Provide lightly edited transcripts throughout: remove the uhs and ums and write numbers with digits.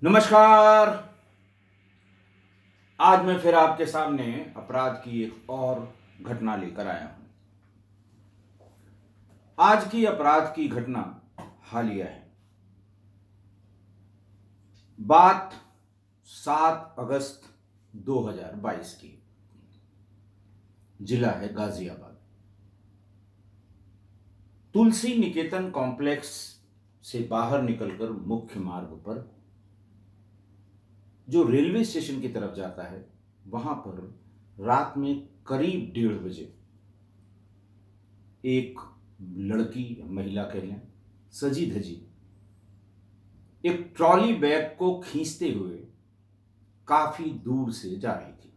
नमस्कार। आज मैं फिर आपके सामने अपराध की एक और घटना लेकर आया हूं। आज की अपराध की घटना हालिया है। बात 7 अगस्त 2022 की। जिला है गाजियाबाद। तुलसी निकेतन कॉम्प्लेक्स से बाहर निकलकर मुख्य मार्ग पर जो रेलवे स्टेशन की तरफ जाता है, वहां पर रात में करीब 1:30 बजे एक लड़की, महिला कह लें, सजी धजी एक ट्रॉली बैग को खींचते हुए काफी दूर से जा रही थी।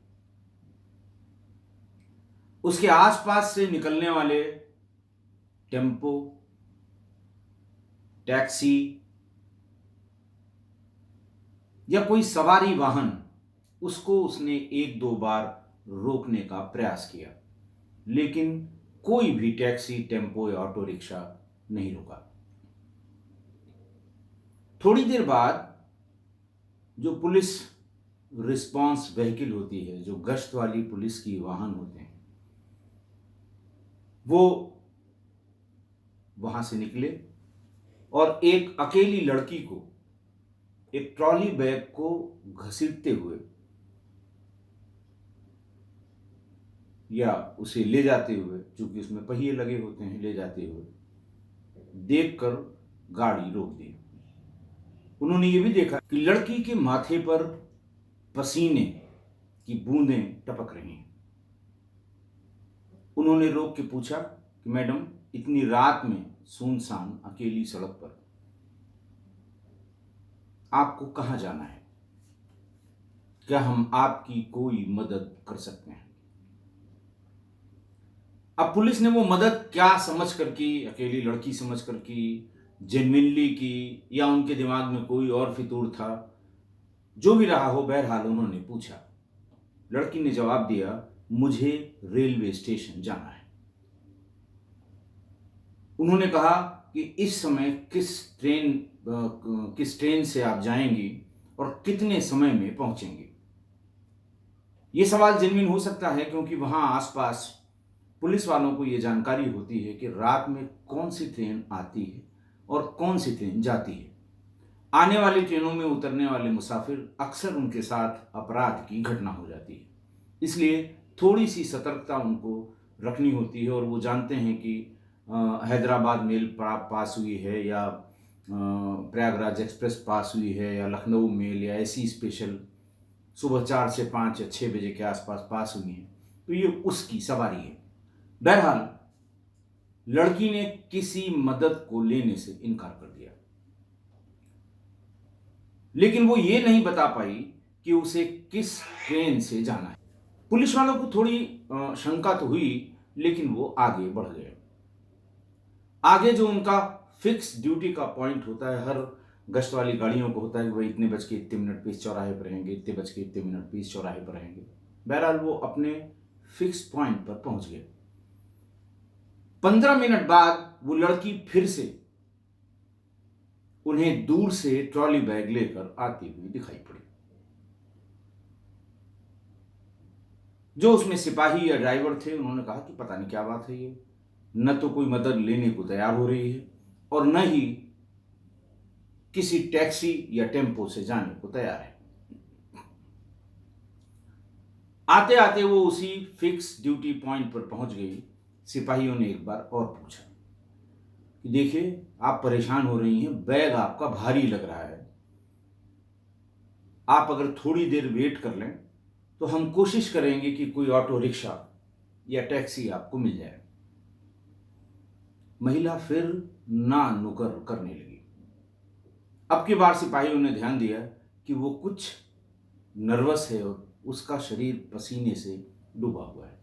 उसके आसपास से निकलने वाले टेम्पो, टैक्सी या कोई सवारी वाहन, उसको उसने 1-2 बार रोकने का प्रयास किया, लेकिन कोई भी टैक्सी, टेम्पो या ऑटो रिक्शा नहीं रुका। थोड़ी देर बाद जो पुलिस रिस्पांस व्हीकल होती है, जो गश्त वाली पुलिस की वाहन होते हैं, वो वहां से निकले और एक अकेली लड़की को, एक ट्रॉली बैग को घसीटते हुए या उसे ले जाते हुए, चूंकि उसमें पहिए लगे होते हैं, ले जाते हुए देखकर गाड़ी रोक दी। उन्होंने ये भी देखा कि लड़की के माथे पर पसीने की बूंदें टपक रही हैं। उन्होंने रोक के पूछा कि मैडम, इतनी रात में सुनसान अकेली सड़क पर आपको कहां जाना है? क्या हम आपकी कोई मदद कर सकते हैं? अब पुलिस ने वो मदद क्या समझ कर की, अकेली लड़की समझ कर की, जेन्युइनली की, या उनके दिमाग में कोई और फितूर था, जो भी रहा हो, बहरहाल उन्होंने पूछा। लड़की ने जवाब दिया, मुझे रेलवे स्टेशन जाना है। उन्होंने कहा कि इस समय किस ट्रेन से आप जाएंगी और कितने समय में पहुंचेंगी? यह सवाल जेन्युइन हो सकता है, क्योंकि वहां आसपास पुलिस वालों को यह जानकारी होती है कि रात में कौन सी ट्रेन आती है और कौन सी ट्रेन जाती है। आने वाली ट्रेनों में उतरने वाले मुसाफिर अक्सर उनके साथ अपराध की घटना हो जाती है, इसलिए थोड़ी सी सतर्कता उनको रखनी होती है। और वो जानते हैं कि हैदराबाद मेल पास हुई है, या प्रयागराज एक्सप्रेस पास हुई है, या लखनऊ मेल या ऐसी स्पेशल सुबह 4 से 5 या 6 बजे के आसपास पास हुई है, तो ये उसकी सवारी है। बहरहाल लड़की ने किसी मदद को लेने से इनकार कर दिया, लेकिन वो ये नहीं बता पाई कि उसे किस ट्रेन से जाना है। पुलिस वालों को थोड़ी शंका तो हुई, लेकिन वो आगे बढ़ गए। आगे जो उनका फिक्स ड्यूटी का पॉइंट होता है, हर गश्त वाली गाड़ियों को होता है कि भाई इतने बज के इतने मिनट पे इस चौराहे पर रहेंगे, इतने बज के इतने मिनट पे इस चौराहे पर रहेंगे। बहरहाल वो अपने फिक्स पॉइंट पर पहुंच गए। 15 मिनट बाद वो लड़की फिर से उन्हें दूर से ट्रॉली बैग लेकर आती हुई दिखाई पड़ी। जो उसमें सिपाही या ड्राइवर थे, उन्होंने कहा कि पता नहीं क्या बात है, ये न तो कोई मदद लेने को तैयार हो रही है और न ही किसी टैक्सी या टेम्पो से जाने को तैयार है। आते आते वो उसी फिक्स ड्यूटी पॉइंट पर पहुंच गई। सिपाहियों ने एक बार और पूछा कि देखिए, आप परेशान हो रही हैं, बैग आपका भारी लग रहा है, आप अगर थोड़ी देर वेट कर लें तो हम कोशिश करेंगे कि कोई ऑटो रिक्शा या टैक्सी आपको मिल जाए। महिला फिर ना नुकर करने लगी। अब की बार सिपाहियों ने ध्यान दिया कि वो कुछ नर्वस है और उसका शरीर पसीने से डूबा हुआ है।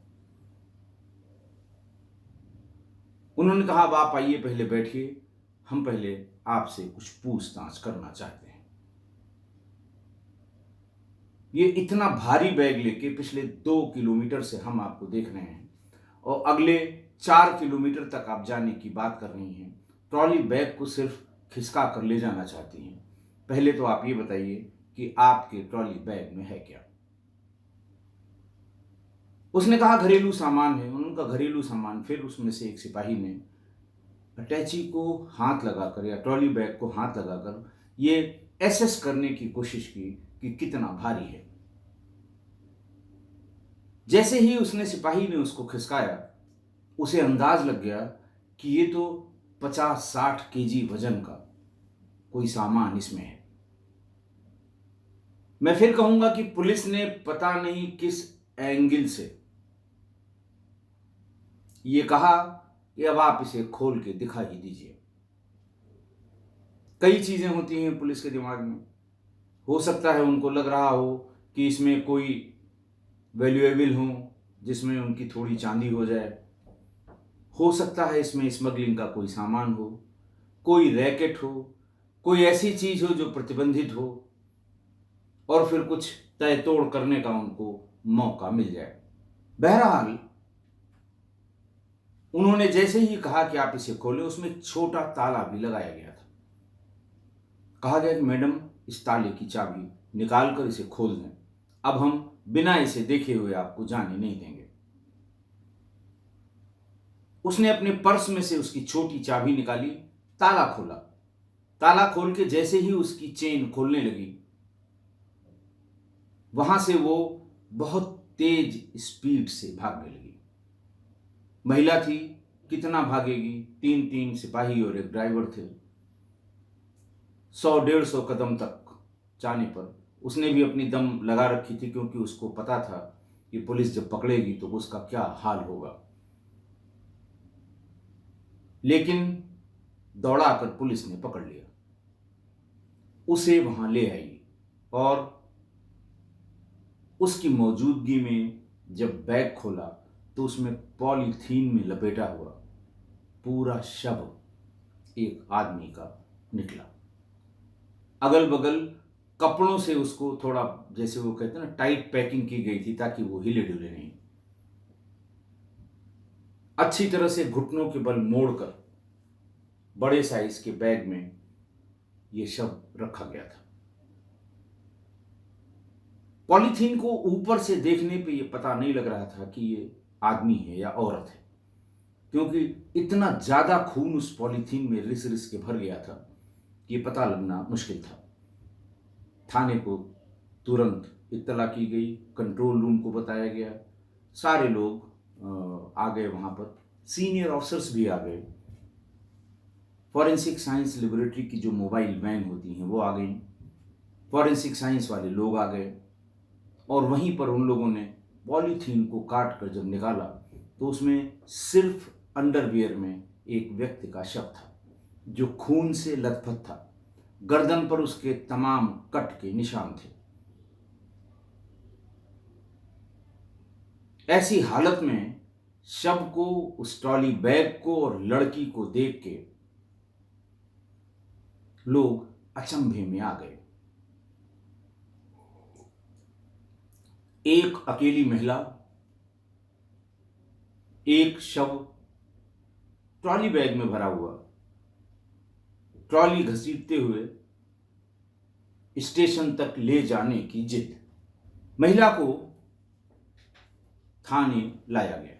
उन्होंने कहा, अब आप आइए, पहले बैठिए, हम पहले आपसे कुछ पूछताछ करना चाहते हैं। ये इतना भारी बैग लेके पिछले 2 किलोमीटर से हम आपको देख रहे हैं और अगले 4 किलोमीटर तक आप जाने की बात कर रही हैं। ट्रॉली बैग को सिर्फ खिसका कर ले जाना चाहती हैं। पहले तो आप ये बताइए कि आपके ट्रॉली बैग में है क्या। उसने कहा घरेलू सामान है। उनका घरेलू सामान। फिर उसमें से एक सिपाही ने अटैची को हाथ लगाकर या ट्रॉली बैग को हाथ लगाकर ये एसेस करने की कोशिश की कि कितना भारी है। जैसे ही उसने सिपाही ने उसको खिसकाया, उसे अंदाज लग गया कि ये तो 50-60 केजी वजन का कोई सामान इसमें है। मैं फिर कहूंगा कि पुलिस ने पता नहीं किस एंगल से ये कहा कि अब आप इसे खोल के दिखा ही दीजिए। कई चीजें होती हैं पुलिस के दिमाग में। हो सकता है उनको लग रहा हो कि इसमें कोई वैल्यूएबल हो, जिसमें उनकी थोड़ी चांदी हो जाए। हो सकता है इसमें स्मगलिंग का कोई सामान हो, कोई रैकेट हो, कोई ऐसी चीज हो जो प्रतिबंधित हो, और फिर कुछ तय तोड़ करने का उनको मौका मिल जाए। बहरहाल उन्होंने जैसे ही कहा कि आप इसे खोलें, उसमें एक छोटा ताला भी लगाया गया था। कहा गया कि मैडम, इस ताले की चाबी निकाल कर इसे खोल दें, अब हम बिना इसे देखे हुए आपको जाने नहीं देंगे। उसने अपने पर्स में से उसकी छोटी चाबी निकाली, ताला खोला। ताला खोल के जैसे ही उसकी चेन खोलने लगी, वहां से वो बहुत तेज स्पीड से भागने लगी। महिला थी, कितना भागेगी? 3-3 सिपाही और एक ड्राइवर थे। 100-150 कदम तक जाने पर उसने भी अपनी दम लगा रखी थी, क्योंकि उसको पता था कि पुलिस जब पकड़ेगी तो उसका क्या हाल होगा। लेकिन दौड़ाकर पुलिस ने पकड़ लिया, उसे वहां ले आई, और उसकी मौजूदगी में जब बैग खोला तो उसमें पॉलीथीन में लपेटा हुआ पूरा शव एक आदमी का निकला। अगल बगल कपड़ों से उसको थोड़ा, जैसे वो कहते हैं ना, टाइट पैकिंग की गई थी ताकि वो हिले डुले नहीं। अच्छी तरह से घुटनों के बल मोड़कर बड़े साइज के बैग में यह शव रखा गया था। पॉलीथीन को ऊपर से देखने पे यह पता नहीं लग रहा था कि ये आदमी है या औरत है, क्योंकि इतना ज्यादा खून उस पॉलीथीन में रिस रिस के भर गया था कि ये पता लगना मुश्किल था। थाने को तुरंत इत्तला की गई, कंट्रोल रूम को बताया गया, सारे लोग आ गए वहां पर, सीनियर ऑफिसर्स भी आ गए, फॉरेंसिक साइंस लेबोरेटरी की जो मोबाइल वैन होती हैं वो आ गई, फॉरेंसिक साइंस वाले लोग आ गए, और वहीं पर उन लोगों ने पॉलीथीन को काट कर जब निकाला तो उसमें सिर्फ अंडरवियर में एक व्यक्ति का शव था जो खून से लथपथ था। गर्दन पर उसके तमाम कट के निशान थे। ऐसी हालत में शव को, उस ट्रॉली बैग को और लड़की को देख के लोग अचंभे में आ गए। एक अकेली महिला, एक शव, ट्रॉली बैग में भरा हुआ, ट्रॉली घसीटते हुए स्टेशन तक ले जाने की जिद। महिला को थाने लाया गया,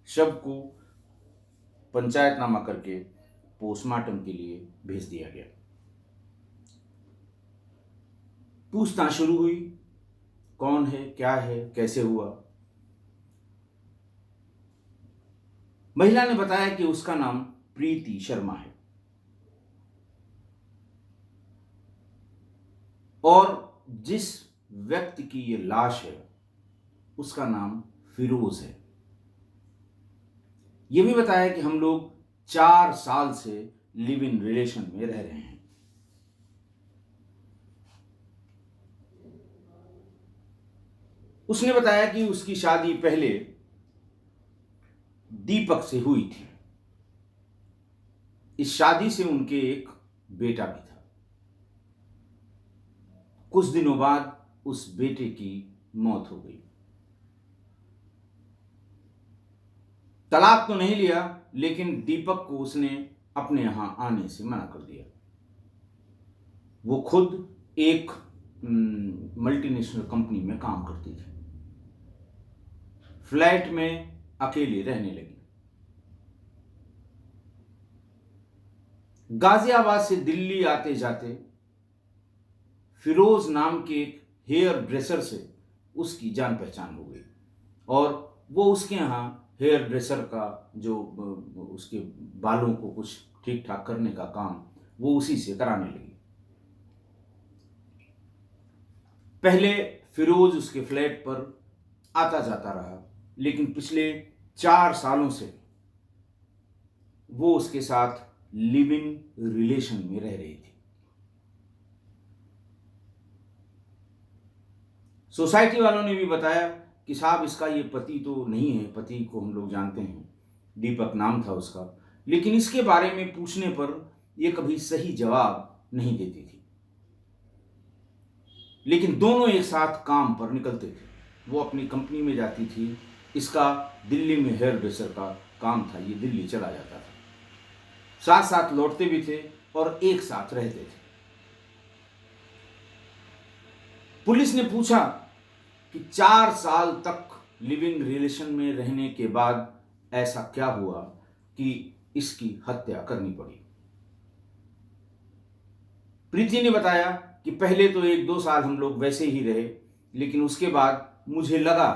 शव को पंचायतनामा करके पोस्टमार्टम के लिए भेज दिया गया। पूछताछ शुरू हुई, कौन है, क्या है, कैसे हुआ। महिला ने बताया कि उसका नाम प्रीति शर्मा है और जिस व्यक्ति की ये लाश है उसका नाम फिरोज है। यह भी बताया कि हम लोग 4 साल से लिव इन रिलेशन में रह रहे हैं। उसने बताया कि उसकी शादी पहले दीपक से हुई थी। इस शादी से उनके एक बेटा भी था। कुछ दिनों बाद उस बेटे की मौत हो गई। तलाक तो नहीं लिया, लेकिन दीपक को उसने अपने यहां आने से मना कर दिया। वो खुद एक मल्टीनेशनल कंपनी में काम करती थी। फ्लैट में अकेले रहने लगी। गाजियाबाद से दिल्ली आते जाते फिरोज नाम के एक हेयर ड्रेसर से उसकी जान पहचान हो गई और वो उसके यहाँ हेयर ड्रेसर का जो उसके बालों को कुछ ठीक ठाक करने का काम वो उसी से कराने लगी। पहले फिरोज उसके फ्लैट पर आता जाता रहा, लेकिन पिछले 4 सालों से वो उसके साथ लिव इन रिलेशन में रह रही थी। सोसाइटी वालों ने भी बताया कि साहब इसका ये पति तो नहीं है, पति को हम लोग जानते हैं, दीपक नाम था उसका, लेकिन इसके बारे में पूछने पर यह कभी सही जवाब नहीं देती थी। लेकिन दोनों एक साथ काम पर निकलते थे। वो अपनी कंपनी में जाती थी, इसका दिल्ली में हेयर ड्रेसर का काम था, ये दिल्ली चला जाता था, साथ साथ लौटते भी थे और एक साथ रहते थे। पुलिस ने पूछा कि 4 साल तक लिविंग रिलेशन में रहने के बाद ऐसा क्या हुआ कि इसकी हत्या करनी पड़ी। प्रीति ने बताया कि पहले तो 1-2 साल हम लोग वैसे ही रहे, लेकिन उसके बाद मुझे लगा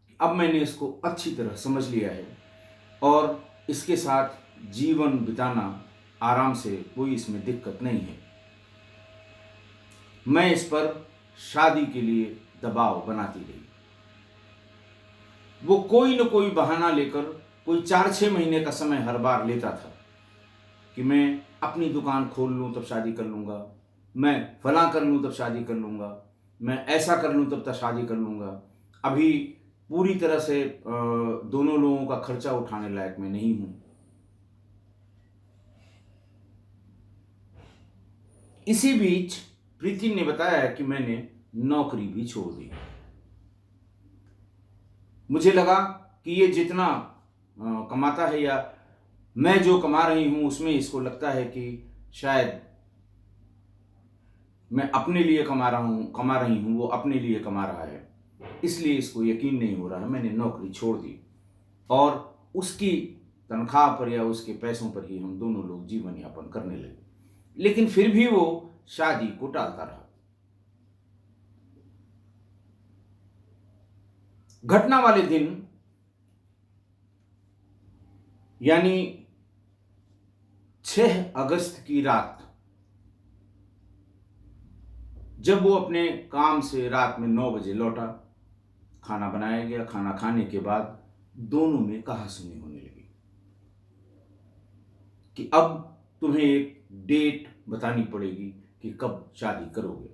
कि अब मैंने इसको अच्छी तरह समझ लिया है और इसके साथ जीवन बिताना आराम से, कोई इसमें दिक्कत नहीं है। मैं इस पर शादी के लिए दबाव बनाती रही। वो कोई न कोई बहाना लेकर कोई 4-6 महीने का समय हर बार लेता था कि मैं अपनी दुकान खोल लूँ तब शादी कर लूँगा, मैं फलां कर लूँ तब शादी कर लूँगा, मैं ऐसा कर लूँ तब शादी कर लूँगा, अभी पूरी तरह से दोनों लोगों का खर्चा उठाने लायक मैं नहीं हूँ। इसी बीच प्रीति ने बताया कि मैंने नौकरी भी छोड़ दी। मुझे लगा कि ये जितना कमाता है या मैं जो कमा रही हूं उसमें इसको लगता है कि शायद मैं अपने लिए कमा रही हूं, वो अपने लिए कमा रहा है, इसलिए इसको यकीन नहीं हो रहा है। मैंने नौकरी छोड़ दी और उसकी तनख्वाह पर या उसके पैसों पर ही हम दोनों लोग जीवन यापन करने लगे। लेकिन फिर भी वो शादी को टालता रहा। घटना वाले दिन यानी 6 अगस्त की रात, जब वो अपने काम से रात में 9 बजे लौटा, खाना बनाया गया। खाना खाने के बाद दोनों में कहासुनी होने लगी कि अब तुम्हें एक डेट बतानी पड़ेगी कि कब शादी करोगे।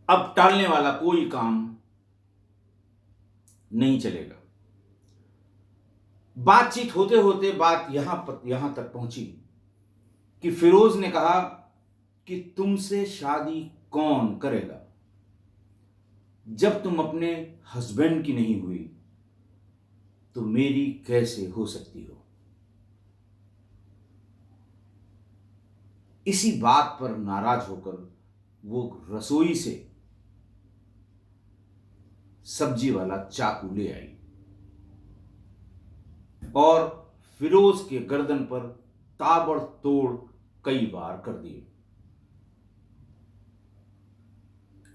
अब टालने वाला कोई काम नहीं चलेगा। बातचीत होते होते बात यहां तक पहुंची कि फिरोज ने कहा कि तुमसे शादी कौन करेगा? जब तुम अपने हस्बैंड की नहीं हुई तो मेरी कैसे हो सकती हो? इसी बात पर नाराज होकर वो रसोई से सब्जी वाला चाकू ले आई और फिरोज के गर्दन पर ताबड़तोड़ कई बार कर दिए।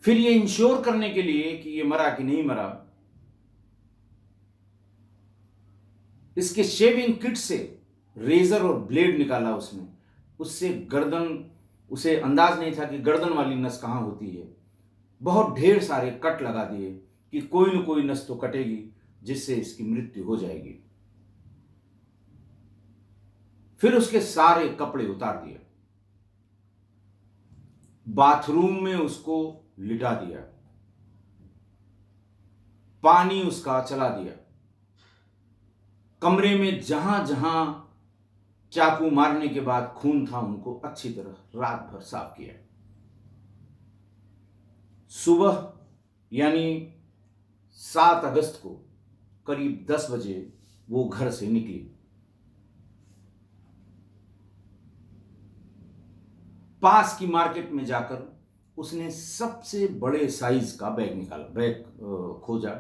फिर ये इंश्योर करने के लिए कि ये मरा कि नहीं मरा, इसके शेविंग किट से रेजर और ब्लेड निकाला उसने। उससे गर्दन, उसे अंदाज नहीं था कि गर्दन वाली नस कहां होती है। बहुत ढेर सारे कट लगा दिए कि कोई न कोई नस तो कटेगी जिससे इसकी मृत्यु हो जाएगी। फिर उसके सारे कपड़े उतार दिए, बाथरूम में उसको लिटा दिया, पानी उसका चला दिया, कमरे में जहां जहां चाकू मारने के बाद खून था उनको अच्छी तरह रात भर साफ किया। सुबह यानी 7 अगस्त को करीब 10 बजे वो घर से निकली। पास की मार्केट में जाकर उसने सबसे बड़े साइज का बैग निकाला, बैग खोजा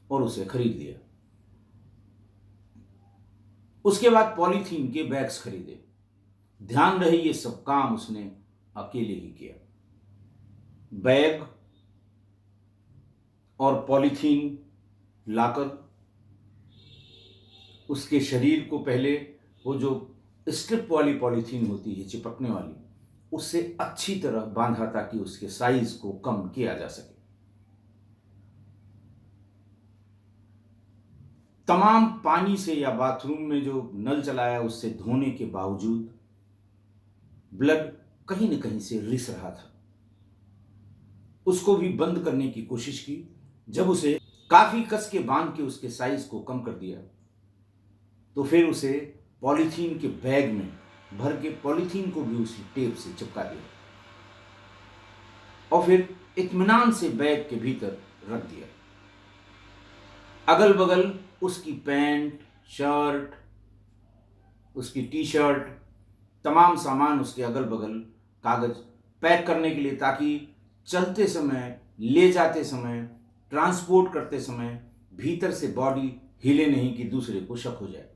और उसे खरीद लिया। उसके बाद पॉलीथीन के बैग्स खरीदे। ध्यान रहे ये सब काम उसने अकेले ही किया। बैग और पॉलीथीन लाकर उसके शरीर को पहले वो जो स्ट्रिप वाली पॉलीथीन होती है चिपकने वाली, उससे अच्छी तरह बांधा ताकि उसके साइज को कम किया जा सके। तमाम पानी से या बाथरूम में जो नल चलाया उससे धोने के बावजूद ब्लड कहीं न कहीं से रिस रहा था। उसको भी बंद करने की कोशिश की। जब उसे काफी कस के बांध के उसके साइज को कम कर दिया तो फिर उसे पॉलीथीन के बैग में भर के पॉलीथीन को भी उसी टेप से चिपका दिया और फिर इत्मीनान से बैग के भीतर रख दिया। अगल बगल उसकी पैंट, शर्ट, उसकी टी शर्ट, तमाम सामान उसके अगल बगल कागज पैक करने के लिए, ताकि चलते समय, ले जाते समय, ट्रांसपोर्ट करते समय भीतर से बॉडी हिले नहीं कि दूसरे को शक हो जाए।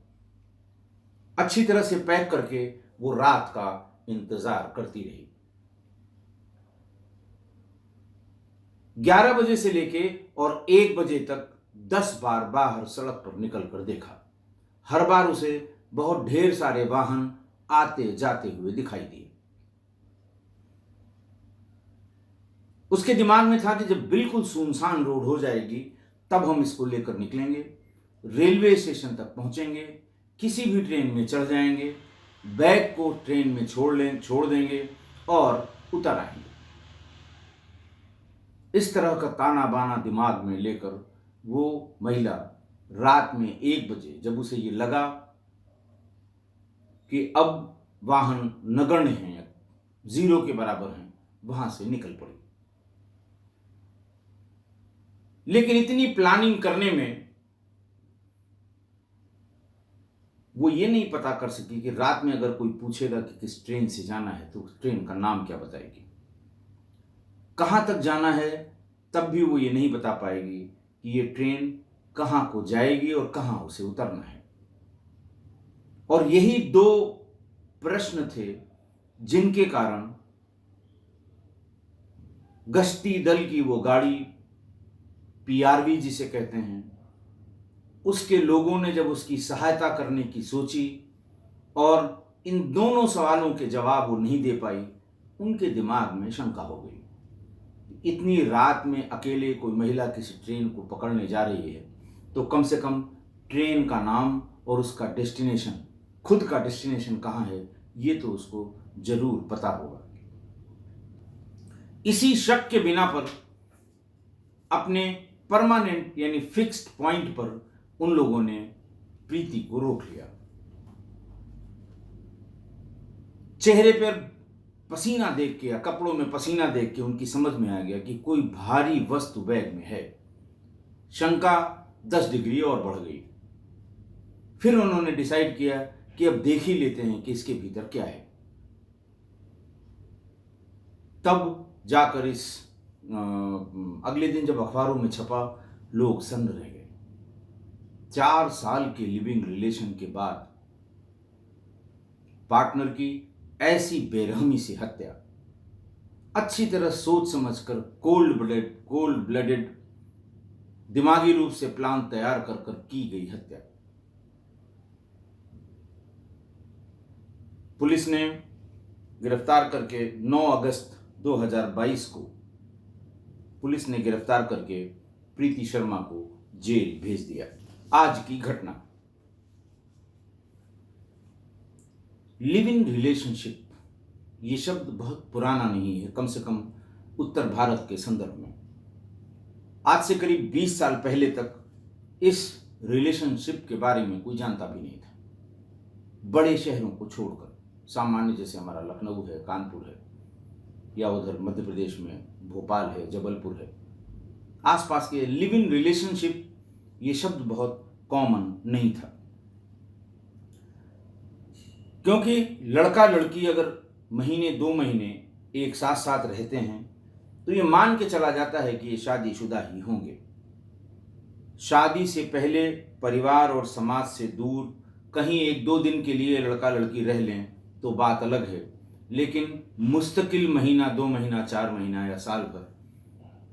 अच्छी तरह से पैक करके वो रात का इंतजार करती रही। 11 बजे से लेके और 1 बजे तक 10 बार बाहर सड़क पर निकल कर देखा। हर बार उसे बहुत ढेर सारे वाहन आते जाते हुए दिखाई दिए। उसके दिमाग में था कि जब बिल्कुल सुनसान रोड हो जाएगी तब हम इसको लेकर निकलेंगे, रेलवे स्टेशन तक पहुंचेंगे, किसी भी ट्रेन में चढ़ जाएंगे, बैग को ट्रेन में छोड़ देंगे और उतर आएंगे। इस तरह का ताना बाना दिमाग में लेकर वो महिला रात में 1 बजे जब उसे ये लगा कि अब वाहन नगण्य हैं, 0 के बराबर हैं, वहां से निकल पड़ी। लेकिन इतनी प्लानिंग करने में वो ये नहीं पता कर सकी कि रात में अगर कोई पूछेगा कि किस ट्रेन से जाना है तो उस ट्रेन का नाम क्या बताएगी, कहां तक जाना है तब भी वो ये नहीं बता पाएगी कि ये ट्रेन कहां को जाएगी और कहां उसे उतरना है। और यही 2 प्रश्न थे जिनके कारण गश्ती दल की वो गाड़ी, पीआरवी जिसे कहते हैं, उसके लोगों ने जब उसकी सहायता करने की सोची और इन दोनों सवालों के जवाब वो नहीं दे पाई, उनके दिमाग में शंका हो गई। इतनी रात में अकेले कोई महिला किसी ट्रेन को पकड़ने जा रही है तो कम से कम ट्रेन का नाम और उसका डेस्टिनेशन, खुद का डेस्टिनेशन कहाँ है, ये तो उसको जरूर पता होगा। इसी शक के बिना पर अपने परमानेंट यानी फिक्स्ड पॉइंट पर उन लोगों ने प्रीति को रोक लिया। चेहरे पर पसीना देख के या कपड़ों में पसीना देख के उनकी समझ में आ गया कि कोई भारी वस्तु बैग में है। शंका 10 डिग्री और बढ़ गई। फिर उन्होंने डिसाइड किया कि अब देख ही लेते हैं कि इसके भीतर क्या है। तब जाकर इस अगले दिन जब अखबारों में छपा, लोग सन्न रह गए। 4 साल के लिविंग रिलेशन के बाद पार्टनर की ऐसी बेरहमी से हत्या, अच्छी तरह सोच समझकर कोल्ड ब्लडेड दिमागी रूप से प्लान तैयार कर कर की गई हत्या। पुलिस ने गिरफ्तार करके 9 अगस्त 2022 को पुलिस ने गिरफ्तार करके प्रीति शर्मा को जेल भेज दिया। आज की घटना, लिव इन रिलेशनशिप, ये शब्द बहुत पुराना नहीं है, कम से कम उत्तर भारत के संदर्भ में। आज से करीब 20 साल पहले तक इस रिलेशनशिप के बारे में कोई जानता भी नहीं था। बड़े शहरों को छोड़कर, सामान्य जैसे हमारा लखनऊ है, कानपुर है, या उधर मध्य प्रदेश में भोपाल है, जबलपुर है, आसपास के लिव इन रिलेशनशिप ये शब्द बहुत कॉमन नहीं था। क्योंकि लड़का लड़की अगर महीने 2 महीने एक साथ साथ रहते हैं तो ये मान के चला जाता है कि ये शादीशुदा ही होंगे। शादी से पहले परिवार और समाज से दूर कहीं 1-2 दिन के लिए लड़का लड़की रह लें तो बात अलग है, लेकिन मुस्तकिल महीना, 2 महीना, 4 महीना या साल भर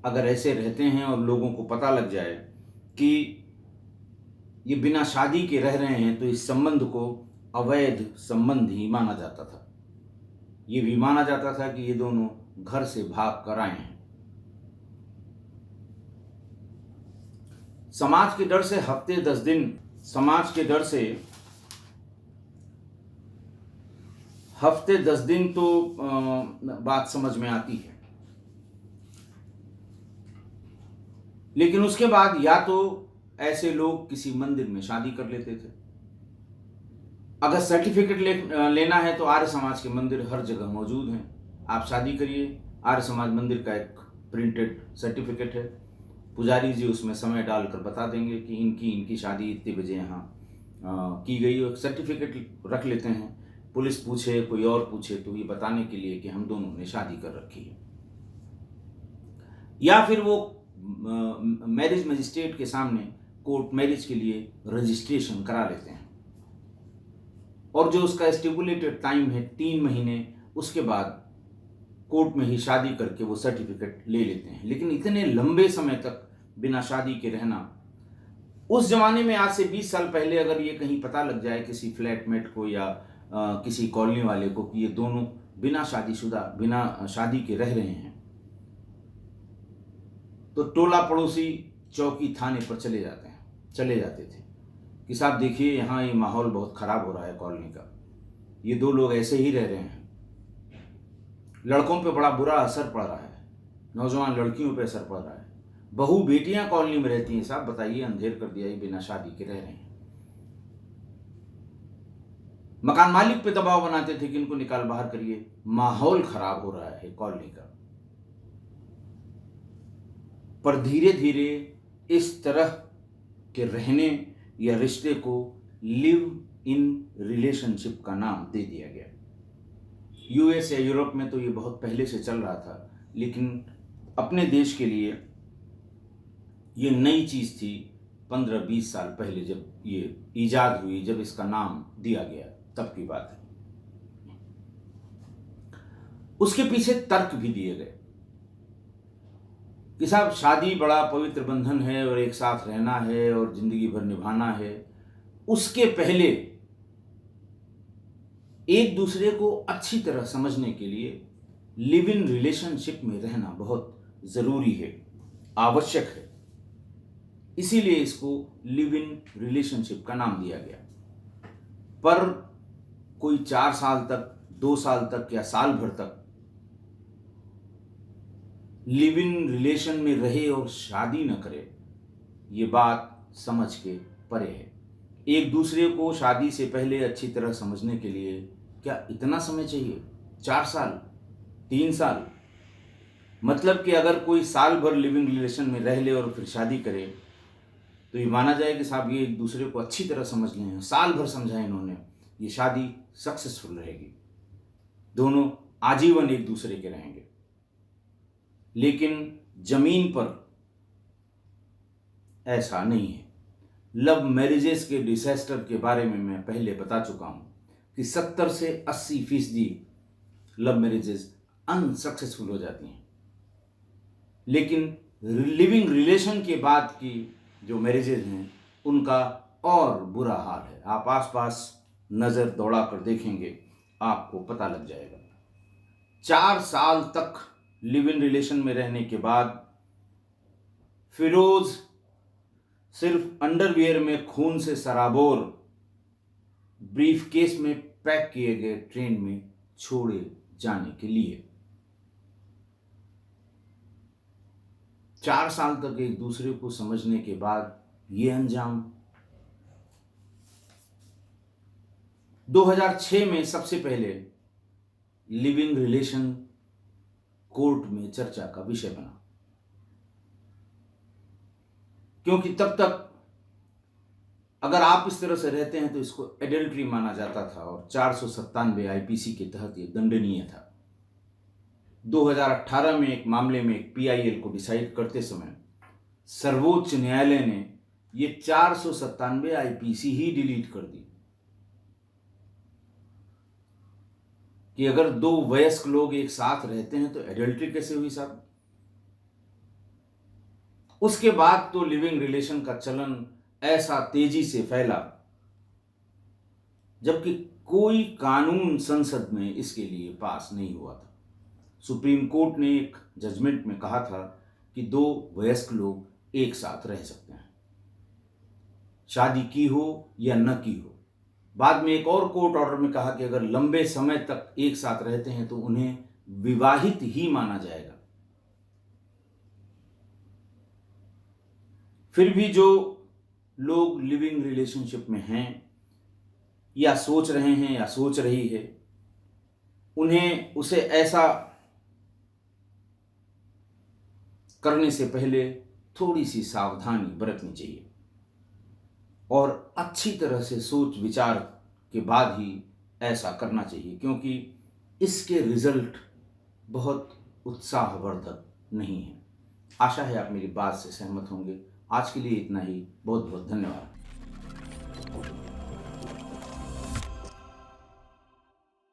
अगर ऐसे रहते हैं और लोगों को पता लग जाए कि ये बिना शादी के रह रहे हैं, तो इस संबंध को अवैध संबंध ही माना जाता था। ये भी माना जाता था कि ये दोनों घर से भाग कर आए हैं। समाज के डर से हफ्ते 10 दिन तो बात समझ में आती है, लेकिन उसके बाद या तो ऐसे लोग किसी मंदिर में शादी कर लेते थे। अगर सर्टिफिकेट लेना है तो आर्य समाज के मंदिर हर जगह मौजूद हैं, आप शादी करिए। आर्य समाज मंदिर का एक प्रिंटेड सर्टिफिकेट है, पुजारी जी उसमें समय डालकर बता देंगे कि इनकी शादी इतने बजे यहाँ की गई, और सर्टिफिकेट रख लेते हैं। पुलिस पूछे, कोई और पूछे, तो ये बताने के लिए कि हम दोनों ने शादी कर रखी है। या फिर वो मैरिज मजिस्ट्रेट के सामने कोर्ट मैरिज के लिए रजिस्ट्रेशन करा लेते हैं, और जो उसका स्टिपुलेटेड टाइम है 3 महीने, उसके बाद कोर्ट में ही शादी करके वो सर्टिफिकेट ले लेते हैं। लेकिन इतने लंबे समय तक बिना शादी के रहना, उस जमाने में आज से 20 साल पहले अगर ये कहीं पता लग जाए किसी फ्लैटमेट को या किसी कॉलोनी वाले को कि ये दोनों बिना शादी के रह रहे हैं, तो टोला पड़ोसी चौकी थाने पर चले जाते थे कि साहब देखिए, यहाँ ये माहौल बहुत खराब हो रहा है कॉलोनी का, ये 2 लोग ऐसे ही रह रहे हैं, लड़कों पे बड़ा बुरा असर पड़ रहा है, नौजवान लड़कियों पे असर पड़ रहा है, बहू बेटियां कॉलोनी में रहती हैं, साहब बताइए, अंधेर कर दिया, ये बिना शादी के रह रहे हैं। मकान मालिक पे दबाव बनाते थे कि इनको निकाल बाहर करिए, माहौल खराब हो रहा है कॉलोनी का। पर धीरे धीरे इस तरह के रहने या रिश्ते को लिव इन रिलेशनशिप का नाम दे दिया गया। यूएस या यूरोप में तो ये बहुत पहले से चल रहा था, लेकिन अपने देश के लिए ये नई चीज थी 15-20 साल पहले जब ये इजाद हुई, जब इसका नाम दिया गया, तब की बात है। उसके पीछे तर्क भी दिए गए कि साहब शादी बड़ा पवित्र बंधन है और एक साथ रहना है और जिंदगी भर निभाना है, उसके पहले एक दूसरे को अच्छी तरह समझने के लिए लिव इन रिलेशनशिप में रहना बहुत जरूरी है, आवश्यक है। इसीलिए इसको लिव इन रिलेशनशिप का नाम दिया गया। पर कोई 4 साल तक, 2 साल तक या साल भर तक लिव इन रिलेशन में रहे और शादी न करे, ये बात समझ के परे है। एक दूसरे को शादी से पहले अच्छी तरह समझने के लिए क्या इतना समय चाहिए? 4 साल, 3 साल? मतलब कि अगर कोई साल भर लिविंग रिलेशन में रह ले और फिर शादी करे, तो ये माना जाए कि साहब ये एक दूसरे को अच्छी तरह समझ लें, साल भर समझा इन्होंने, ये शादी सक्सेसफुल रहेगी, दोनों आजीवन एक दूसरे के रहेंगे। लेकिन जमीन पर ऐसा नहीं है। लव मैरिजेस के डिजास्टर के बारे में मैं पहले बता चुका हूं कि 70 से 80% लव मैरिजेस अनसक्सेसफुल हो जाती हैं। लेकिन लिविंग रिलेशन के बाद की जो मैरिजेज हैं उनका और बुरा हाल है। आप आसपास नज़र दौड़ा कर देखेंगे, आपको पता लग जाएगा। 4 साल तक लिव इन रिलेशन में रहने के बाद फिरोज सिर्फ अंडरवियर में खून से सराबोर ब्रीफ केस में पैक किए गए ट्रेन में छोड़े जाने के लिए 4 साल तक एक दूसरे को समझने के बाद ये अंजाम। 2006 में सबसे पहले लिविंग रिलेशन कोर्ट में चर्चा का विषय बना, क्योंकि तब तक अगर आप इस तरह से रहते हैं तो इसको एडल्ट्री माना जाता था और 497 आईपीसी के तहत ये दंडनीय था। 2018 में एक मामले में एक पीआईएल को डिसाइड करते समय सर्वोच्च न्यायालय ने ये 497 आईपीसी ही डिलीट कर दी कि अगर दो वयस्क लोग एक साथ रहते हैं तो एडल्ट्री कैसे हुई साहब। उसके बाद तो लिविंग रिलेशन का चलन ऐसा तेजी से फैला, जबकि कोई कानून संसद में इसके लिए पास नहीं हुआ था। सुप्रीम कोर्ट ने एक जजमेंट में कहा था कि दो वयस्क लोग एक साथ रह सकते हैं, शादी की हो या न की हो। बाद में एक और कोर्ट ऑर्डर में कहा कि अगर लंबे समय तक एक साथ रहते हैं तो उन्हें विवाहित ही माना जाएगा। फिर भी जो लोग लिविंग रिलेशनशिप में हैं या सोच रहे हैं या सोच रही है, उन्हें उसे ऐसा करने से पहले थोड़ी सी सावधानी बरतनी चाहिए और अच्छी तरह से सोच विचार के बाद ही ऐसा करना चाहिए, क्योंकि इसके रिजल्ट बहुत उत्साहवर्धक नहीं है। आशा है आप मेरी बात से सहमत होंगे। आज के लिए इतना ही। बहुत बहुत धन्यवाद।